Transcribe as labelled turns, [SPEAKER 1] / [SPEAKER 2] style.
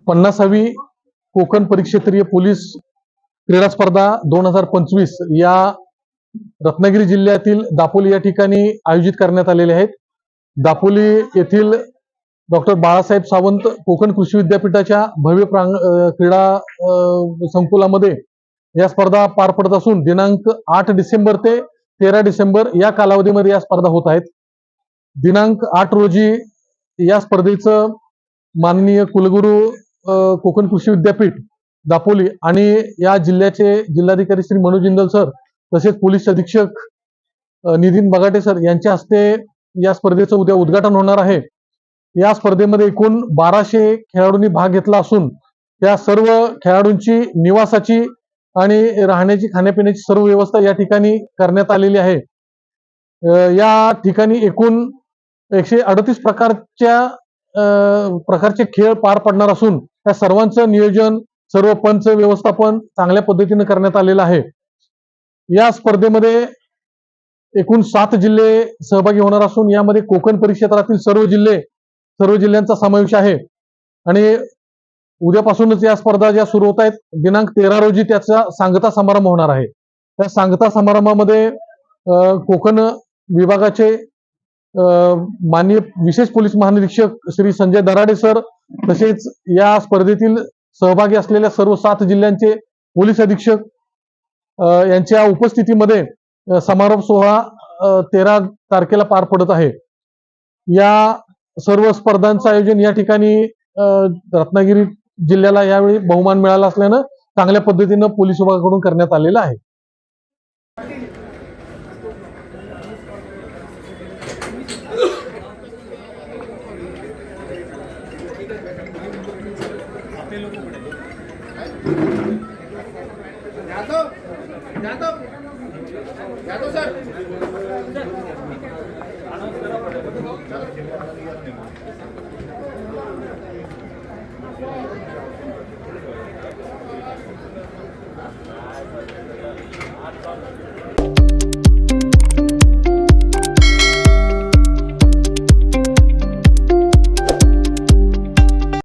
[SPEAKER 1] 50वी Konkan परिक्षेत्रीय police क्रीडा स्पर्धा 2025 या रत्नागिरी जिल्ह्यातील दापोली या ठिकाणी आयोजित करण्यात आलेले आहेत। दापोली येथील डॉक्टर बाळासाहेब सावंत कोकण कृषी विद्यापीठाच्या भव्य क्रीडा संकुलामध्ये या स्पर्धा पार पडत असून दिनांक 8 डिसेंबर ते 13 डिसेंबर या कालावधीमध्ये या स्पर्धा होत आहेत। दिनांक 8 रोजी या स्पर्धेचं माननीय कुलगुरू कोकण कृषी विद्यापीठ दापोली आणि या जिल्ह्याचे जिल्हाधिकारी श्री मनोज इंदल सर तसेच पोलीस अधीक्षक नितीन बगाटे सर यांच्या हस्ते या स्पर्धेचं उद्या उद्घाटन होणार आहे। या स्पर्धेमध्ये एकूण 1200 खेळाडूंनी भाग घेतला असून त्या सर्व खेळाडूंची निवासाची आणि राहण्याची खाण्यापिण्याची सर्व व्यवस्था या ठिकाणी करण्यात आलेली आहे। या ठिकाणी एकूण 138 प्रकारचे खेळ पार पडणार असून त्या सर्वांचं नियोजन सर्व पंच व्यवस्थापन चांगल्या पद्धतीने करण्यात आलेलं आहे। या स्पर्धेमध्ये एकूण 7 जिल्हे सहभागी होणार असून यामध्ये कोकण परिक्षेत्रातील सर्व जिल्ह्यांचा समावेश आहे आणि उद्यापासूनच या स्पर्धा ज्या सुरू होत आहेत दिनांक 13 रोजी त्याचा सांगता समारंभ होणार आहे। त्या सांगता समारंभामध्ये कोकण विभागाचे माननीय विशेष पोलीस महानिरीक्षक श्री संजय दराडे सर तसेच या स्पर्धेतील सहभागी असलेल्या सर्व 7 जिल्ह्यांचे पोलीस अधीक्षक यांच्या उपस्थितीमध्ये समारोप सोहळा 13 तारखेला पार पडत आहे। या सर्व स्पर्धांचं आयोजन या ठिकाणी रत्नागिरी जिल्ह्याला यावेळी बहुमान मिळाला असल्यानं चांगल्या पद्धतीनं पोलीस विभागाकडून करण्यात आलेलं आहे।
[SPEAKER 2] यादव सर